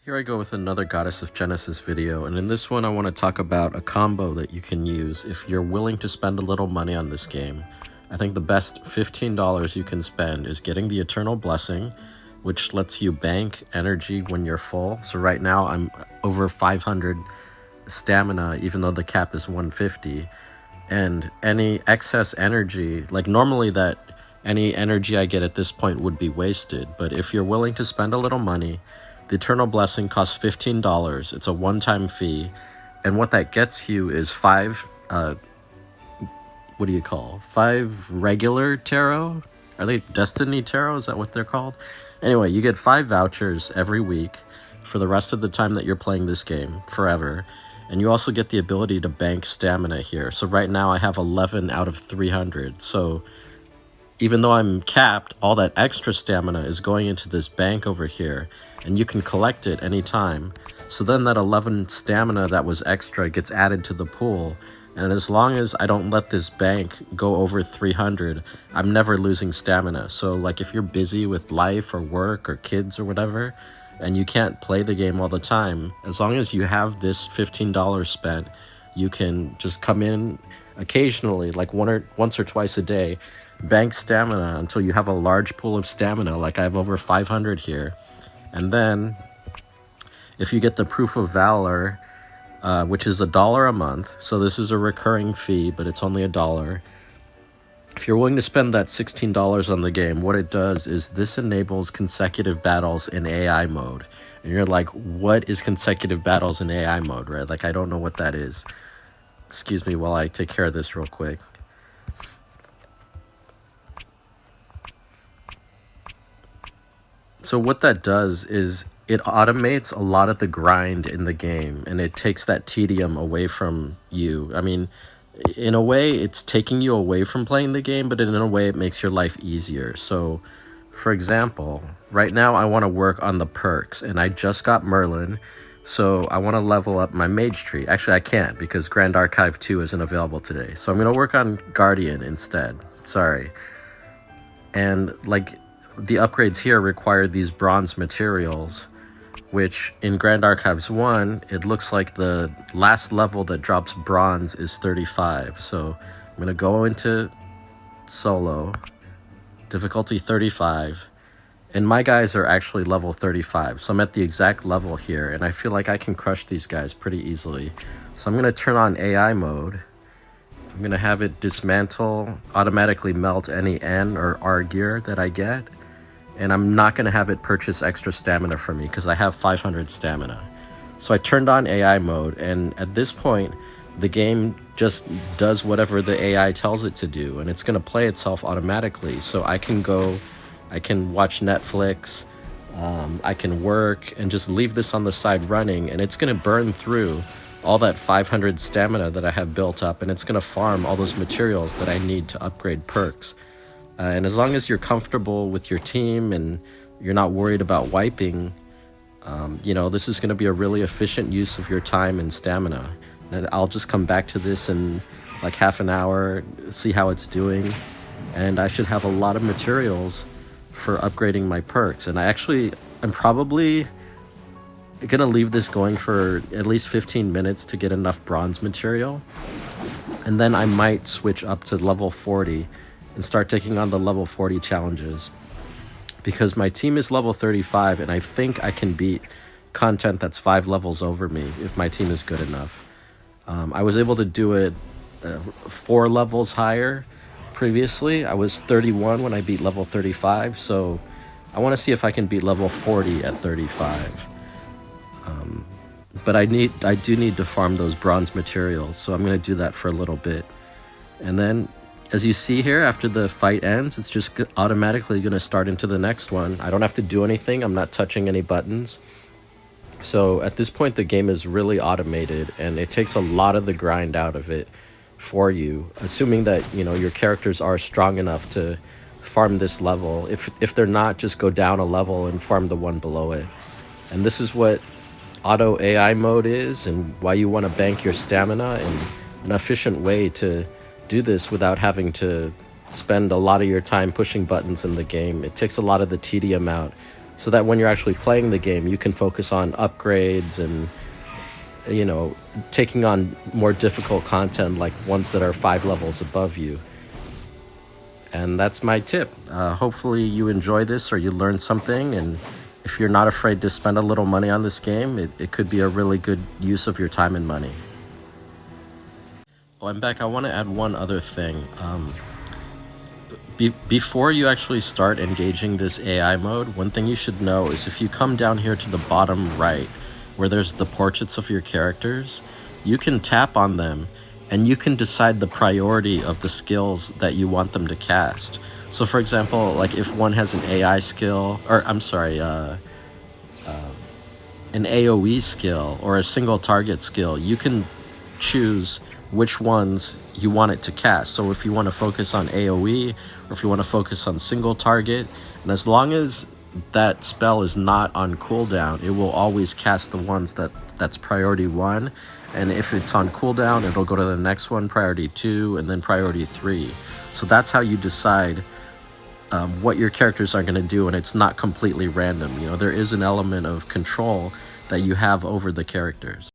Here I go with another Goddess of Genesis video, and in this one I want to talk about a combo that you can use if you're willing to spend a little money on this game. I think the best $15 you can spend is getting the Eternal Blessing, which lets you bank energy when you're full. So right now I'm over 500 stamina, even though the cap is 150. And any excess energy, like normally that any energy I get at this point would be wasted, but if you're willing to spend a little money, the Eternal Blessing costs $15. It's a one-time fee, and what that gets you is five regular tarot? Are they Destiny Tarot? Is that what they're called? Anyway, you get 5 vouchers every week for the rest of the time that you're playing this game, forever. And you also get the ability to bank stamina here. So right now I have 11 out of 300. So even though I'm capped, all that extra stamina is going into this bank over here, and you can collect it anytime. So then that 11 stamina that was extra gets added to the pool, and as long as I don't let this bank go over 300, I'm never losing stamina. So like if you're busy with life or work or kids or whatever, and you can't play the game all the time, as long as you have this $15 spent, you can just come in occasionally, like once or twice a day, bank stamina until you have a large pool of stamina, like I have over 500 here. And then if you get the Proof of Valor, which is $1 a month, so this is a recurring fee, but it's only $1. If you're willing to spend that $16 on the game, what it does is this enables consecutive battles in AI mode. And you're like, what is consecutive battles in AI mode, right? Like, I don't know what that is. Excuse me while I take care of this real quick. So what that does is it automates a lot of the grind in the game, and it takes that tedium away from you. I mean, in a way, it's taking you away from playing the game, but in a way, it makes your life easier. So, for example, right now I want to work on the perks, and I just got Merlin, so I want to level up my mage tree. Actually, I can't because Grand Archive 2 isn't available today. So I'm going to work on Guardian instead. Sorry. And, like, the upgrades here require these bronze materials, which in Grand Archives 1, it looks like the last level that drops bronze is 35. So I'm going to go into solo, difficulty 35, and my guys are actually level 35. So I'm at the exact level here, and I feel like I can crush these guys pretty easily. So I'm going to turn on AI mode. I'm going to have it dismantle, automatically melt any N or R gear that I get. And I'm not going to have it purchase extra stamina for me because I have 500 stamina. So I turned on AI mode, and at this point, the game just does whatever the AI tells it to do, and it's going to play itself automatically. So I can watch Netflix, I can work, and just leave this on the side running, and it's going to burn through all that 500 stamina that I have built up, and it's going to farm all those materials that I need to upgrade perks. And as long as you're comfortable with your team and you're not worried about wiping, you know, this is going to be a really efficient use of your time and stamina. And I'll just come back to this in like half an hour, see how it's doing, and I should have a lot of materials for upgrading my perks. And I'm probably going to leave this going for at least 15 minutes to get enough bronze material. And then I might switch up to level 40 and start taking on the level 40 challenges, because my team is level 35 and I think I can beat content that's 5 levels over me if my team is good enough. I was able to do it 4 levels higher previously. I was 31 when I beat level 35, so I want to see if I can beat level 40 at 35. But I do need to farm those bronze materials, so I'm going to do that for a little bit. And then, as you see here, after the fight ends, it's just automatically going to start into the next one. I don't have to do anything. I'm not touching any buttons. So at this point, the game is really automated, and it takes a lot of the grind out of it for you, assuming that, you know, your characters are strong enough to farm this level. If they're not, just go down a level and farm the one below it. And this is what auto AI mode is, and why you want to bank your stamina, and an efficient way to do this without having to spend a lot of your time pushing buttons in the game. It takes a lot of the tedium out so that when you're actually playing the game, you can focus on upgrades and, you know, taking on more difficult content like ones that are 5 levels above you. And that's my tip. Hopefully you enjoy this or you learn something, and if you're not afraid to spend a little money on this game, it could be a really good use of your time and money. Oh, I'm back. I want to add one other thing. Before you actually start engaging this AI mode, one thing you should know is if you come down here to the bottom right, where there's the portraits of your characters, you can tap on them and you can decide the priority of the skills that you want them to cast. So for example, like if one has an AI skill, or I'm sorry, an AoE skill or a single target skill, you can choose which ones you want it to cast. So if you want to focus on AoE, or if you want to focus on single target, and as long as that spell is not on cooldown, it will always cast the ones that's priority 1, and if it's on cooldown, it'll go to the next one, priority 2, and then priority 3. So that's how you decide what your characters are going to do, and it's not completely random. You know, there is an element of control that you have over the characters.